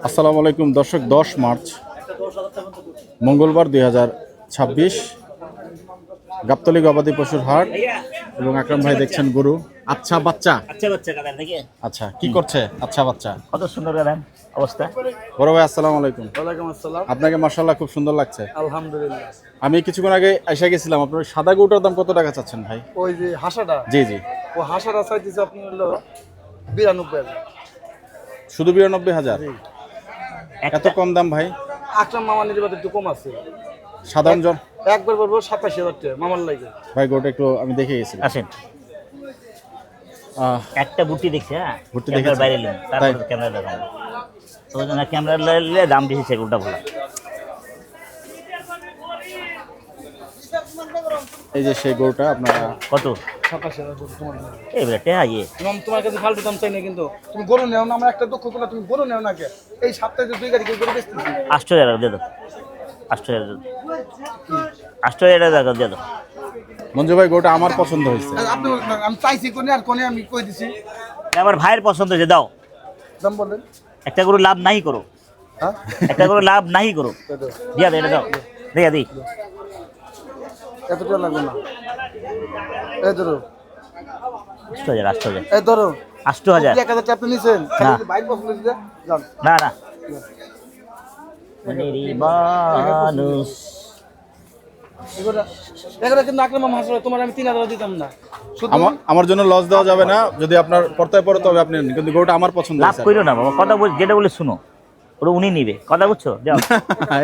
আসসালামু আলাইকুম দর্শক, 10 মার্চ মঙ্গলবার 2026 গাবতলী গবাদি পশুর হাট এবং আকরাম ভাই দেখছেন গরু। আচ্ছা বাচ্চা কাদার থেকে আচ্ছা কি করছে? আচ্ছা বাচ্চা কত সুন্দর গাদান অবস্থা। বড় ভাই আসসালামু আলাইকুম। ওয়ালাইকুম আসসালাম। আপনাকে মাশাআল্লাহ খুব সুন্দর লাগছে। আলহামদুলিল্লাহ। আমি কিছুক্ষণ আগে এসে গেছিলাম। আপনার সাদা গরুটার দাম কত টাকা চাচ্ছেন ভাই? ওই যে হাসাটা, জি জি, ও হাসাটা চাইতেছে আপনি হলো 92,000। শুধু 92,000? এত কম দাম ভাই? আকরাম মামা নির্বাচন একটু কম আছে, সাধারণ জন একবার বলবো 27,000 টাকা মামার লাগে। ভাই গরুটা একটু আমি দেখে গেছিলাম। আসেন একটা বুটি দেখছি। হ্যাঁ বুটি ক্যামেরার দেখেছেন? বাইরে নিন, তারপর তাই? ক্যামেরা দেখাবো। তো ওই জন্য ক্যামেরা নিলে দাম বেশি, সেগুলোটা বলা। এই যে সেই গরুটা আপনারা কত 27,000 তোমার লাগে। এই বেটা ইয়ে তোমার কাছে ফালতু দাম চাই না, কিন্তু তুমি গরু নেও না। আমার একটা দুঃখ করলে তুমি গরু নেও না কে? এই সপ্তাহে যে 2 গাড়ি গরু বেচতেছি। 8,000 দিয়ে দাও, 8,000 8,000 টাকা দিয়ে দাও। মঞ্জু ভাই গরুটা আমার পছন্দ হয়েছে। আপনি আমি চাইছি কোনে আর কোনে আমি কই দিছি। আমার ভাইয়ের পছন্দ হয়েছে, দাও। দাম বলেন। একটা করে লাভ নাই করো, হ্যাঁ একটা করে লাভ নাই করো, দিয়া দে, এটা দাও, দিয়া দিই। এত টাকা লাগবে না। এই ধরো 8,000 8,000 এই ধরো 8,000 1000 টাকা আপনি নিছেন, না। খালি বাইক পছন্দ হইছে যান। না না মনেরই মানুষ। এগুলো কিন্তু আকরাম মামা হাসলো, তোমার আমি 3,000 দিতাম না। শুধু আমার জন্য লস দেওয়া যাবে না। যদি আপনার পড়তে পড়ে তবে আপনি নিন, কিন্তু গরুটা আমার পছন্দ লাভ হয়েছে। করিও না বাবা, কথা বল, যেটা বলে শুনো, ওটা উনি নিবে, কথা বুঝছো? যাও,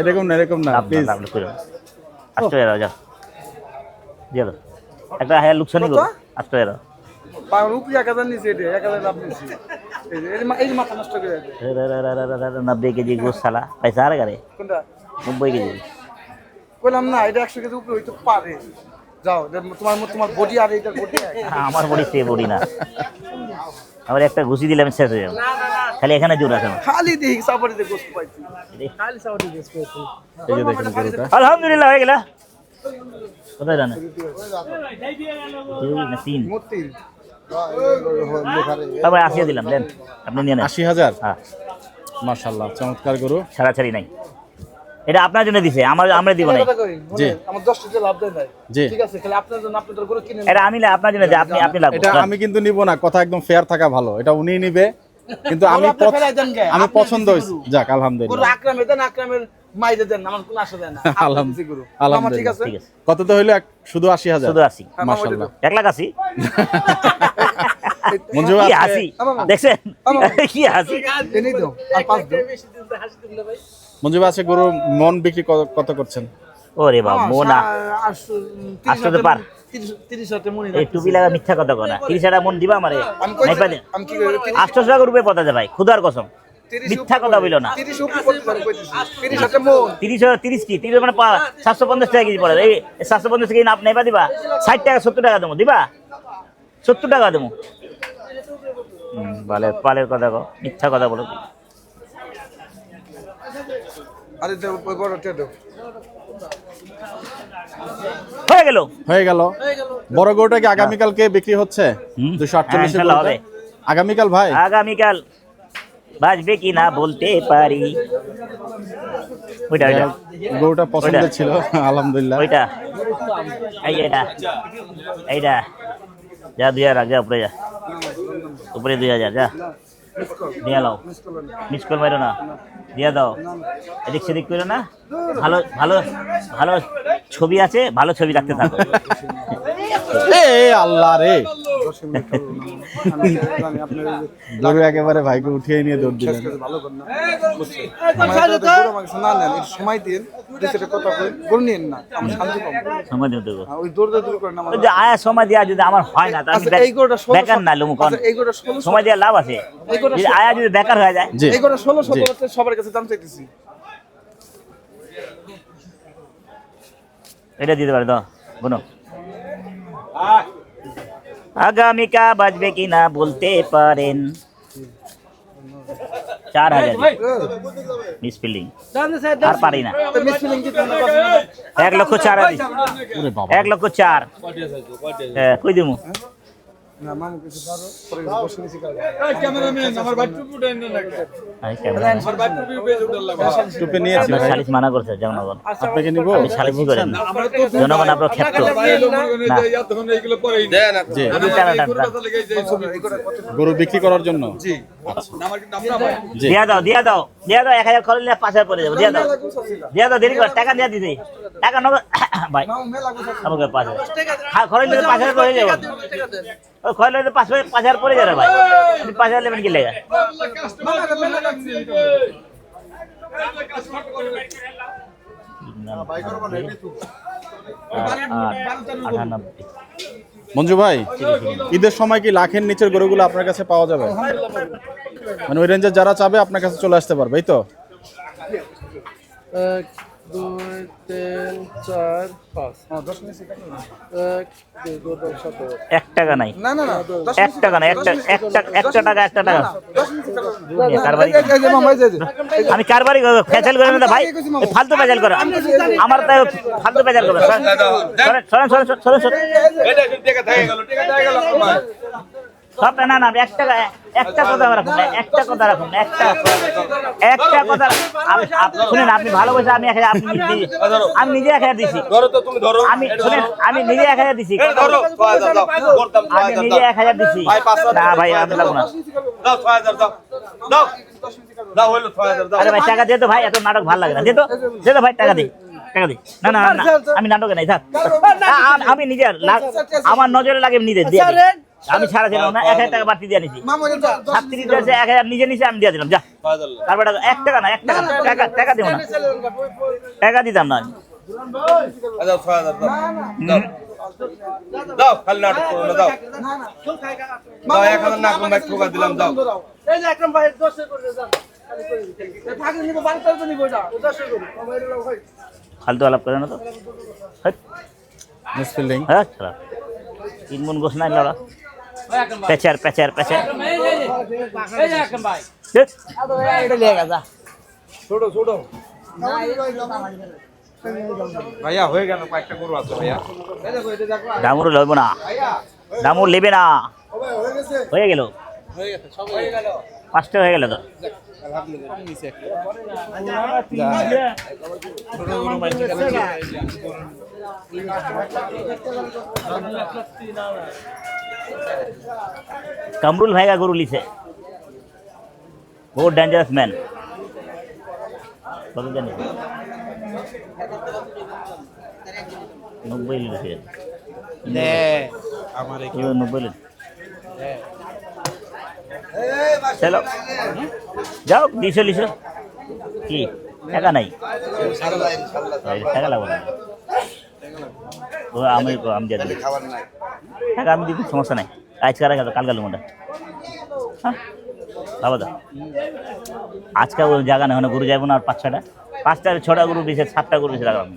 এরকম না, এরকম না, লাভ না, প্লিজ। লাভ করিও না। 8,000 যাও, দিয়ে দাও। একটা হায়ার লুকসানি করো, 8,000। পাগল উপরে 1000 নিছে, এটা 1000 লাভ নিছে। এই যে মাথা নষ্ট করে আছে। 90 কেজি গোস সালা পয়সা আর গারে, কোনটা 90 কেজি। কইলাম না, এটা 100 কেজি উপরে হইতে পারে। যাও, তোমার বডি আর এইটার বডি আমার বডি সে বডি না, আমার একটা ঘুষি দিলে আমি শেষ হয়ে যাবো। খালি এখানে জোর আছে আমার। খালি দেখি সাপড়িতে গোস্ত পাইছি, খালি সাপড়ি গোস্ত পাইছি। এই যে দেখেন গরুটা। আলহামদুলিল্লাহ হয়ে গেলা। কোথায় জানে 3 মূর্তি তবে 80 দিলাম, দেন আপনি নিয়ে নেন। 80,000? হ্যাঁ, মাশাআল্লাহ, চমৎকার গরু। ছাড়াছাড়ি নাই, এটা আপনার জন্য দিছে, আমরা দিব না। জি, আমার 10 টাকা লাভ দেয় নাই। জি। ঠিক আছে, খালি আপনার জন্য, আপনাদের গরু কিনে এটা আমি আপনার জন্য দিই, আপনি লাভ এটা আমি কিন্তু নিব না, কথা একদম ফেয়ার থাকা ভালো। এটা উনিই নিবে, কিন্তু আমি আপনি ফেলাই দেন গে, আমি আপনি পছন্দ দিছি হয়েছে। গরু। যাক গরু আলহামদুলিল্লাহ, আকরামে দেন, আকরামের মাইরে দেন, আমার কোনো আশা দেয় না। আপনি দিছি গরু। মামা ঠিক আছে? ঠিক আছে, কত তো হইলো? শুধু 80,000? শুধু 80। হ্যাঁ, মামা মাশাআল্লাহ। 1,80,000 মঞ্জু কি আছে? হাসি দেখছেন, কি হাসি। এনেই দাও, আর 5 দাও। মঞ্জু আছে গরু মন বিক্রি কত করছেন? ওরে বাবা, মোনা 800 পার। 30 হাতে মনে এই টুপি লাগা মিথ্যা কথা কনা, 30 মন দিবা আমারে? আমি কই নাই পারে, আমি কি করে 800 টাকা রুপে পতা যায় ভাই, খুদার কসম, মিথ্যা কথা বইলো না। 30 উপরে করতে পারি, কইতেছি 30 হাতে মন। 30 কি 30 মানে 750 টাকা কেজি পড়ে। এই 750 কেজি নাপ নেবা দিবা, 60 টাকা 70 টাকা দেবো, দিবা 70 টাকা দেবো। পালের কথা কো, মিথ্যা কথা বলো। আরে দাও, ওই বড়টা দাও। হয়ে গেল। হয়ে গেল। বড় গরুটা কি আগামীকালকে বিক্রি হচ্ছে? 248 ইনশাআল্লাহ হবে। আগামীকাল ভাই? আগামীকাল বাজবে কি না বলতে পারি। ওইটা ওইটা গরুটা পছন্দের ছিল আলহামদুলিল্লাহ। ওইটা এইটা যা 2,000 যা, উপরে যা, উপরে 2,000 যা, দিয়ে লাও। মিস কল মারো না, দিয়ে দাও। এদিক সেদিক করো না, ভালো ভালো ভালো ছবি আছে, ভালো ছবি রাখতে থাকো। এ আল্লাহ রে, গরু একেবারে ভাইকে উঠিয়ে নিয়ে দৌড় দিলেন। ভালো কর না, গরু আমাকে শোনা নেন, একটু সময় দিন, যেটা কথা কই গরু নিয়েন না, আমার শান্তি পাবো। সময় দিতে দেবো, ওই দৌড় দৌড় করেন না। ওই যে আয়া সময় দেওয়া যদি আমার হয় না, তাহলে আচ্ছা, এই গরুটা 16 বেকার না লুমু কোন, এই গরুটা 16 সময় দেওয়া লাভ আছে। এই গরুটা যদি আয়া যদি বেকার হয়ে যায়, জি এই গরুটা 16-17 সবার কাছে দাম চাইতেছি। এটা দিতে পারে, দাও গুনো। আগামীকা বাজবে কি না বলতে পারেন। 4,000 মিস ফিলিং আর পারি না। তো মিস ফিলিং কি তোমরা কথা না? 1,04,000 দিছি। ওরে বাবা, 1,04,000 হ্যাঁ, কই দিমু না মামু কিছু পারো পরে বসে নিছি কাজ আমি ক্যামেরা টুপি নিয়েছি আপনার ভাই। সালিশ মানা করছে জনগণ, আপনাকে নিব? আপনি সালিশই করেন না। জনগণ আপনার ক্ষেত্র না জি। গরু টানাটান না। গরু বিক্রি করার জন্য? জি। দিয়া দাও 1000 খরচ নিলে 5000 পরে যাবো। দিয়া দাও দেরি কর, টাকা দিয়া দিতে টাকা নগদ ভাই আমাকে 5000 হ্যাঁ খরচ নিলে 5000 পরে যাবো। ওই খরচ নিলে 5000 পরে যাবে ভাই, আপনি 5000 নেবেন কি লেগে? মঞ্জু ভাই, ঈদের সময় কি লাখের নিচের গরুগুলো আপনার কাছে পাওয়া যাবে? মানে ওই রেঞ্জে যারা চাবে আপনার কাছে চলে আসতে পারবে, এই তো? 1 2 3 4 5 10 নিছি কাজ 1 2 3 4 1 টাকা নাই, না না না 1 টাকা না, একটা টাকা কারবারি এই যে মামা এই যে আমি কারবারি ফেচাল করে না ভাই, এই ফালতু ফেচাল করো আমার তো ফালতু ফেচাল করো। সরেন সব না না 1 টাকা, একটা কথা রাখুন না, একটা কথা রাখুন না, একটা কথা শুনেন, আপনি ভালোবাসে আমি 1000 আপনি আমি নিজে 1000 দিছি, আমি শুনেন আমি নিজে 1000 দিছি, আমি নিজে 1000 দিছি না ভাই, আমি লাগবো না। আরে ভাই টাকা দে তো ভাই, এত নাটক ভালো লাগে না, দে তো ভাই টাকা দি না না না আমি নাটকে নাই থাক, আমি নিজে আমার নজরে লাগে নিজে দিয়ে দিই। আমি ছাড়া ছিলাম না, 1000 টাকা বাড়তি দিয়ে নিছি, মামু এটা 37 আছে 1000 নিজে নিছি, আমি দিয়ে দিলাম যা। তারপর 1 টাকা না, 1 টাকা দিব না, টাকা দিতাম না। দাও খালি নাটক করো না, দাও দাও 1000 না কম বাইক ঠোকা দিলাম, দাও এই যে আকরাম ভাই 10 করে যান খালি করে দিতে এই ভাগে নিব 12 তো নিব এটা 10 করে আমার এটা ভাই ফালতু আলাপ করে না তো, মিসফিল্ডিং। হ্যাঁ চলো 3 মন গোছ নাই লড়া, পেচার এই যে আকরাম ভাই এটা লিয়ে গেছা ছোট ছোট ভাইয়া হয়ে গেল কয়েকটা গরু আছে ভাইয়া এই দেখো এটা দেখো দামুর লইব না, দামুর নেবে না, হয়ে গেল হয়ে গেছে সব হয়ে গেল 5টা হয়ে গেল তো। কামরুল ভাইগা গরু লিছে, বহুত ডেঞ্জারাস ম্যান, কত জানি 90 লিছে আমার 90 লিছে। চলো যাও 200 লিছো কি টাকা নাই, টাকা লাগবে না, ও আমি দিয়ে দেবো টাকা, আমি দিদি সমস্যা নাই, আজকে রাখা কালকে লোমটা হ্যাঁ বাবা দা আজকে ওই জায়গা নেই, গরু যাবো না, আর 5টা 6টা গরু দিয়েছে, 7টা গরু দিয়েছে, রাখলাম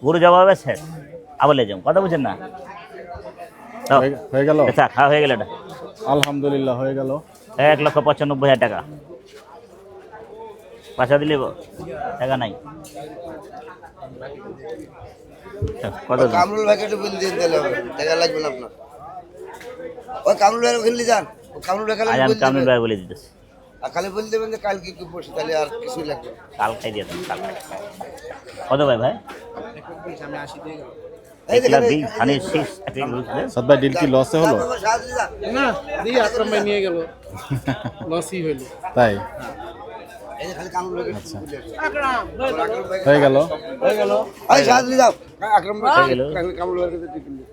গরু জবা হবে শেষ, আবার লে যাবো, কথা বুঝছেন না? হয়ে গেল? আচ্ছা খাওয়া হয়ে গেল, এটা আলহামদুলিল্লাহ হয়ে গেল। 1,95,000 টাকা, পয়সা দিলে টাকা নাই, কত কামরুল ভাইকে একটু বিল দিয়ে দিলে হবে, টাকা লাগবে না আপনার। ওই কামরুল ভাই ওখানে যান, ও কামরুল ভাই খালি আজ আমি বিল কামরুল দেবেন। ভাই বলে দিতেছি, আর খালি বলে দেবেন যে কালকে কি পড়ছে, তাহলে আর কিছুই লাগবে না। কাল খাই দিয়ে দেন, কাল কত ভাই ভাই এই দেখেন, 1,20,000 ধানের শীষ 1 লাখ বুঝলে? সাদ ভাই, ডিল কি লসে হলো? আপনার সাহায্য যান। না দিয়ে আকরাম ভাই নিয়ে গেল লসই হইল। তাই এই যে খালি কামরুল ভাইকে একটু আচ্ছা। বলে দেবেন। আকরাম আকরাম ভাই হয়ে গেল। এই সাহায্য যাও আকরাম ভাই হয়ে গেল। খালি কামরুল ভাইকে একটু টিফিন দিন।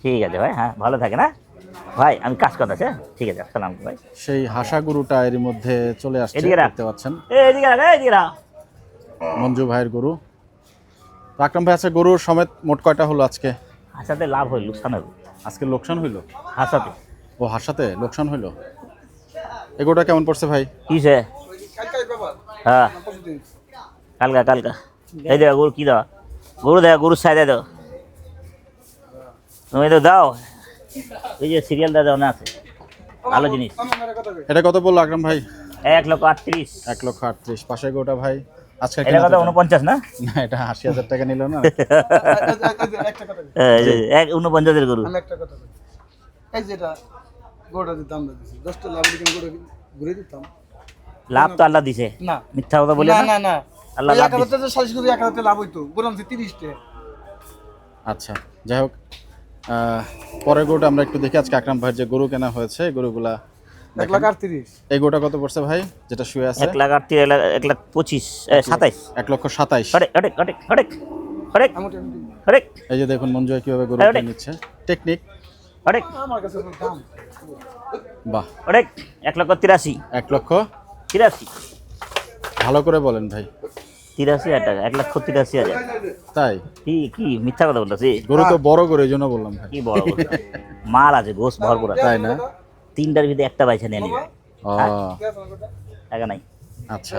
ঠিক আছে ভাই, হ্যাঁ ভালো থাকে না ভাই, আমি কাজ করতে আছে, ঠিক আছে আসসালাম ভাই। সেই হাসা গরুটা এর মধ্যে চলে আসছে, এদিকে রাখ। দেখতে পাচ্ছেন এদিকে রাখ, এদিকে রাখ। মঞ্জু ভাইয়ের গরু। তো আকরাম ভাই, আচ্ছা গরুর সমেত মোট কয়টা হলো আজকে? হাসাতে লাভ হইল, লোকসান হইল, আজকে লোকসান হইলো? হাসাতে ও হাসাতে লোকসান হইলো। এই গরুটা কেমন পড়ছে ভাই? কিসে? কালকে বাবা হ্যাঁ পরশুদিন কালকা এই দেখ গরু কি দাও, গরু দেখ, গরুর সাইডে দাও, তুমি তো দাও, এই যে সিরিয়ালটা দাও না আছে, ভালো জিনিস। আমার কথা কই এটা কত বললো আকরাম ভাই? 1,38,000 1,38,000। পাশের গরুটা ভাই? আজকে এটা কত 49 না? না, এটা 80,000 টাকা নিল না। একটা কথা বলি। এই যে 49 এর গরু। আমি একটা কথা বলি। এই যেটা গোটা দিতাম আমরা দিছি 10টা লাভ দিকে গোটা ঘুরে দিতাম লাভ তো আল্লাহ দিছে, না মিথ্যা কথা বলে না না। না না আল্লাহ ওই লাভ 1000 দিছে। টাকা 40 করে 1000 লাভ হইতো গোটা 30 টাকা আচ্ছা, যাই হোক, পরের গরুটা আমরা একটু দেখি। আজকে আকরাম ভাইয়ের যে গরু কেনা হয়েছে, এই গরুগুলা 1,38,000 এই গরুটা কত পড়ছে ভাই, যেটা শুয়ে আছে? 1,28,000 27 1,27,000। হরেক হরেক হরেক হরেক হরেক আমি হরেক এই যে দেখুন মঞ্জু ভাই কিভাবে গরু অনেক। নিচ্ছে, টেকনিক। হরেক আমার কাছে তো দাম বাহ, হরেক 1,83,000 1,83,000। ভালো করে বলেন ভাই। 83,000 টাকা, 1,83,000। তাই? কি মিথ্যা কথা বলতেছি? গরু তো বড় গরু, এই জন্য বললাম ভাই। কি বড় বড় মাল আছে, গোস ভরপুর আছে। তাই না? 3টার ভিতরে একটা বাইছে নিয়ে নিবে, ও টাকা নাই। আচ্ছা,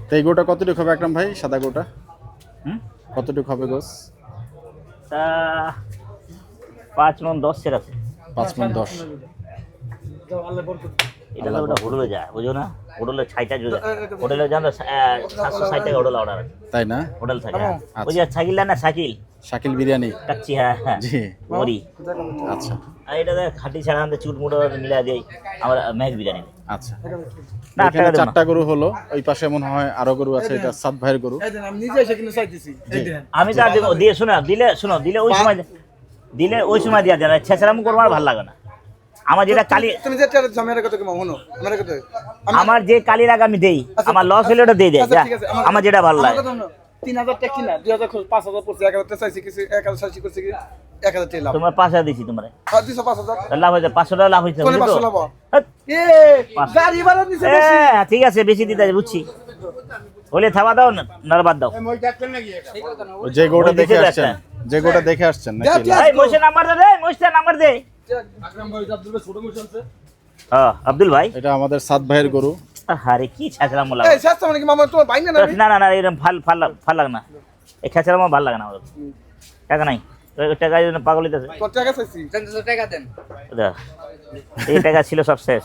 তো এই গরুটা কতটুকু হবে আকরাম ভাই, সাদা গরুটা হুম কতটুকু হবে গোস? তা 5 মণ 10 সের আছে। 5 মণ 10। দাও আল্লাহ বরকত এটা তো ওটা হোটেলে যায়, বুঝো না? হোটেলে ছাইটা জুড়ে হোটেলে যান 760 টাকা হোটেল অর্ডার আছে, তাই না? হোটেল থাকে। ওই যে সাইকেল না, সাইকেল শাকিল বিরিয়ানি। কাচ্চি, হ্যাঁ হ্যাঁ জি, মরি। আচ্ছা আর এটা খাটি ছাড়া আনতে চুট মুটো মিলা দেই আমার ম্যাচ বিরিয়ানি। আচ্ছা। না এখানে টাকা দেব না। 4টা গরু হলো, ওই পাশে মনে হয় আরো গরু আছে, এটা সাদ ভাইয়ের গরু। এই দেন আমি নিজে এসে কিনে চাইতেছি এই দেন আমি তো আর দেবো, দিয়ে দিলে ওই সময় দিয়া দেন, ছেঁচড়াম করবো আর ভালো লাগে না। আমার যেটা কালি, তুমি যে টাকা আমার কথা কম হনো আমার কথা আমার যে কালির আগে আমি দেই, আমার লস হলে ওটা দিয়ে দেয়, আচ্ছা, ঠিক আছে, আমার যেটা ভালো লাগে। 3000 টাকা কিনা 2000 খরচ 5000 পড়ছে 1000 টাকা চাইছি কিছু 1080 করছে কি 1000 টাকা লাভ তোমার 5,000 দিছি তোমার, আর 5000 লাভ হয়েছে 500 টাকা লাভ হয়েছে, কোনে বুঝলি তো? 500 লাভ হাট। এ গাড়ি ভাড়া দিছে বেশি ঠিক আছে, বেশি দিতে আছে, বুঝছি। হলে থাবা দাও না, বাদ দাও। ওই যে গরুটা ওই দেখে দিছে তো আসছেন, একটা। যে গরুটা দেখে আসছেন নাকি? দেখ, এই মোশে নাম্বার দে, মোশে নাম্বার দে। হ্যাঁ আব্দুল ভাই, এটা আমাদের সাদ ভাইয়ের গরু। আরে কি ছেঁচড়াম বলা। এই শাস্তা মানে কি মামা তোমার ভাই না না না না না, এরকম ভাল লাগে না, এই খেঁচড়াম আমার ভালো লাগে না। আমার টাকা নাই, ওই টাকা জন্য পাগল হইতেছে। কত টাকা চাইছি এই টাকা ছিল সব শেষ,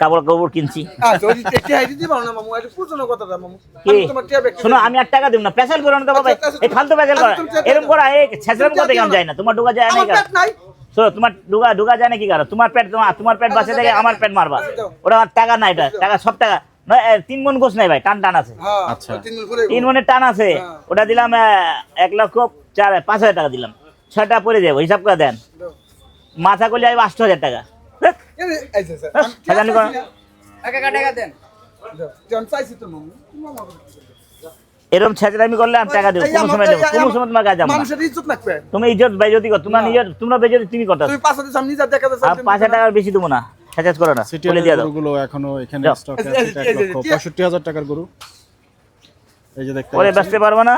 কাপড় কাপড় কিনছি। আচ্ছা ওই টাকা হাইতে দিবা না মামু এটা পুরনো কথাটা মামু কি আমি তোমার টাকা ব্যাক শোনো, আমি আর টাকা দিব না, পেশাল করো না তো বাবা, এই ফালতু পেশাল করো এরকম করা, এই ছেঁচড়াম করতে কেমন যায় না? তোমার ডুগা যায় আমার না? পেট নাই শোনো, তোমার ডুগা যায় না কি কারো? তোমার পেট বাঁচে থেকে আমার পেট মারবা, ওটা আমার টাকা নাই, এটা টাকা সব টাকা নয়। 3 মণ গোছ নাই ভাই, টান আছে, হ্যাঁ আচ্ছা। 3 দিন পরে 3 মণের টান আছে। ওটা দিলাম 1,05,000 টাকা দিলাম, 6টা পরে যাবো, হিসাব করে দেন। মাথা করলে আসবে 8,000 টাকা। এই যে স্যার সাজানি করো। টাকা দেন জান চাইছি তো মামু এরকম ছেঁচড়ামি করলে আমি টাকা দেবো, কোনো সময় দেবো, কোনো সময় তোমার কাছে যাবো না। মানুষের ইজ্জত রাখবে তুমি ইজ্জত বেজতি কর, তোমরা বেজতি তুমি করতে তুমি 5000 সামনে যা দেখা যাচ্ছে আর 5,000 টাকার বেশি দেবো না, ছেঁচাজ করো না, সিটিএল বলে দিয়ে দাও। গরুগুলো এখনো এখানে যাও। স্টকে আছে, এটা 1,65,000 টাকার গরু। এই যে দেখতে পরে পাচ্ছেন। বেচতে পারবো না,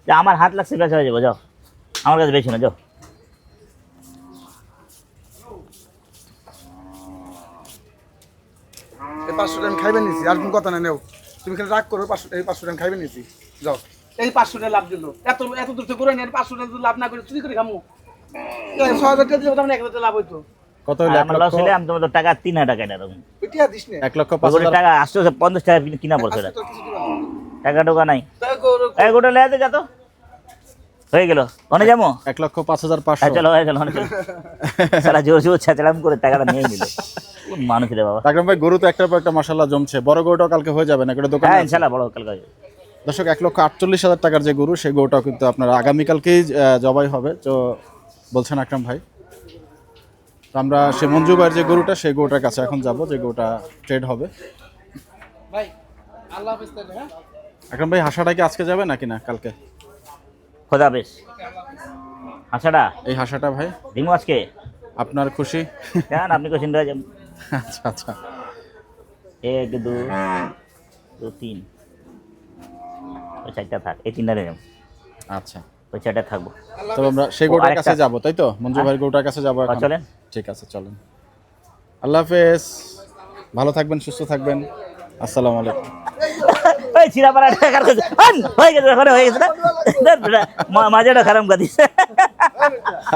যে আমার হাত লাগছে বেচা হয়ে যাবো, যাও আমার কাছে বেশি না, যাও। এই 500 টাকা খাইবেন নিছি আর কোন কথা না নেও তুমি খালি রাগ করো 500 এই 500 টাকা খাইবেন নিছি যাও এই 500 টাকা লাভ দিল এত দূর থেকে করে নেন 500 টাকা লাভ না করে চুরি করে খামু এই 6000 টাকা দিলে তখন 1000 টাকা লাভ হইতো কত আর হইলো? আমার লস হলে আমি তোমাদের টাকা 3,000 টাকা দেবো। ওইটা দিস না 1,05,000। টাকা 850 টাকা কিনা পড়ছে, এটা তো কিছু দিবা না টাকা টোকা নাই। তাই করো এই গোটা লেয়াতে যা তো, হয়ে গেল, অনে যাবো। 1,05,500। চলো হয়ে গেল, অনে চলো। সারা জোর জোর ছেঁচড়াম করে টাকাটা নিয়ে নিল, কোন মানুষ রে বাবা। আকরাম ভাই, গরু তো একটার পর একটা মাশাআল্লাহ জমছে। বড় গরুটাও কালকে হয়ে যাবে না, এটা দোকানে হ্যাঁ আছে। ইনশাল্লাহ বড় কালকে হবে। দর্শক, 1,48,000 টাকার যে গরু, সেই গরুটাও কিন্তু আপনার আগামীকালকেই জবাই হবে, তো বলছেন আকরাম ভাই। তো আমরা সে মঞ্জু ভাইয়ের যে গরুটা, সেই গরুটার কাছে এখন যাব, যে গরুটা ট্রেড হবে। ভাই আল্লাহ হাফেজ তাহলে হ্যাঁ আকরাম ভাই, হাসাটা কি আজকে যাবে নাকি না কালকে? খোদা বেশ। আচ্ছাটা এই হাসাটা ভাই দিমু আজকে, আপনার খুশি? জান আপনি কোশ্চিন রাজ। আচ্ছা আচ্ছা, 1 2 2 3 ওই 4টা থাক, এই 3টা নেব, আচ্ছা। ওই 4টা থাকবো। তো আমরা সেই গরুটার আরেকটা- কাছে যাব, তাই তো? মঞ্জু ভাইয়ের গরুটার কাছে যাব এখন। চলেন। ঠিক আছে, চলেন। আল্লাহ হাফেজ, ভালো থাকবেন, সুস্থ থাকবেন। আসসালামু আলাইকুম। ওই চিরাপাড়া টাকার কাছে হয়ে গেছে, ওখানে হয়ে গেছে না, মাঝেটা খারাপ করে দিছে,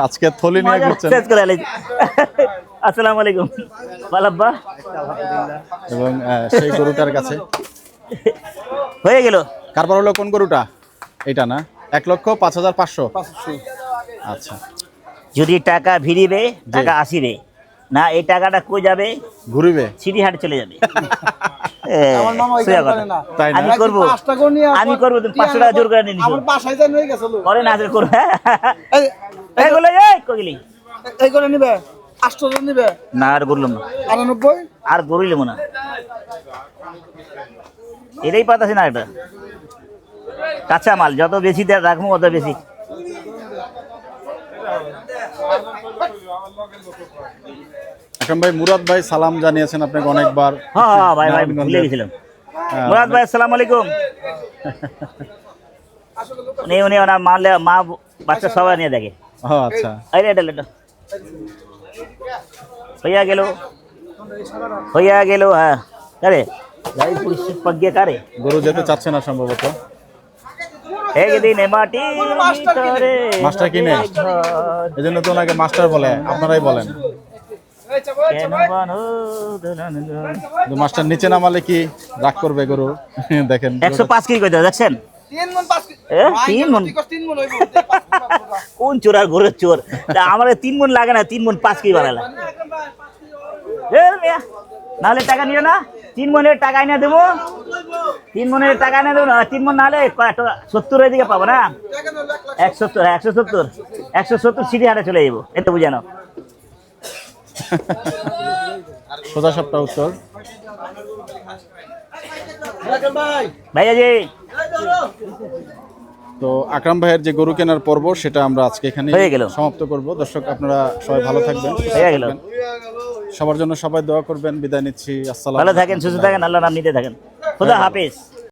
আজকে থলি নিয়ে মজা ঘুরছেন শেষ করে আলাইছি। আসসালামু আলাইকুম বালাব্বা। এবং সেই গরুটার কাছে হয়ে গেল। কারবার হলো কোন গরুটা? এটা না, 1,05,500। আচ্ছা, যদি টাকা ভিড়িবে টাকা আসিবে না, এই টাকাটা কই যাবে? ঘুরিবে। সিটিহাট চলে যাবে। আমার মামা ওই সোজা কাজ করে কথা। না। তাই না? আমি করবো, 5টা করে নিয়ে আমি করবো, তুমি 500 টাকা জোর করে নিয়ে নিছো। আমার বাসায় যাই হয়ে গেছে লোক। করে না আজকে করবো। এই- এইগুলো এই কগিলি এই করে নিবে 800 নিবে না, আর করলাম না, 98 আর গড়িলাম না। এটাই পাতাছি না, এটা কাঁচা মাল, যত বেশি দেয় রাখবো অত বেশি। আকরাম ভাই, মুরাদ ভাই সালাম জানিয়েছেন আপনাকে অনেকবার। হ্যাঁ হ্যাঁ ভাই ভাই, নারায়ণগঞ্জে। ভুলে গেছিলাম। মুরাদ ভাই আসসালামু আলাইকুম। উনি ওনার মা বাচ্চা সবাই নিয়ে দেখে। ও আচ্ছা, আরে এটা লেটা হইয়া গেল, হইয়া গেল। হ্যাঁ, আরে গাড়ি পুলিশ পাগিয়ে কারে গরু যেতে চাচ্ছে না সম্ভবত। একদিন মাটি ভিতরে মাস্টার কিনে? এই জন্য তো ওনাকে মাস্টার বলে, আপনারাই বলেন। কেন বানো দুলান গো। কিন্তু মাস্টার নিচে নামালে কি রাগ করবে গরু? দেখেন 105 কেজি কইতে দেখছেন? 3 মণ 5 এ, 3 মণ? 3 মণ হইব। কোন চোর আর গরুর চোর? তা আমার 3 মণ লাগে না, 3 মণ 5 কেজি বানালা। নাহলে টাকা নিও না, 3 মণের টাকা এনে দেবো, 3 মণের টাকা এনে দেবো না। 3 মণ নাহলে 70 এদিকে পাবো না। 170 সিটি হাটে চলে যাবো, এত বুঝানো। সোজা সাপটা উত্তর। ভাইয়া জি, তো আকরাম ভাইয়ের যে গরু কেনার পর্ব, সেটা আমরা আজকে এখানে হয়ে গেল। সমাপ্ত করব। দর্শক, আপনারা সবাই ভালো থাকবেন, সুস্থ হয়ে গেল। থাকবেন। সবার জন্য সবাই দোয়া করবেন। বিদায় নিচ্ছি। আসসালাম। ভালো থাকেন, সুস্থ থাকেন, আল্লাহর নাম নিতে থাকেন। খুদা হাফেজ।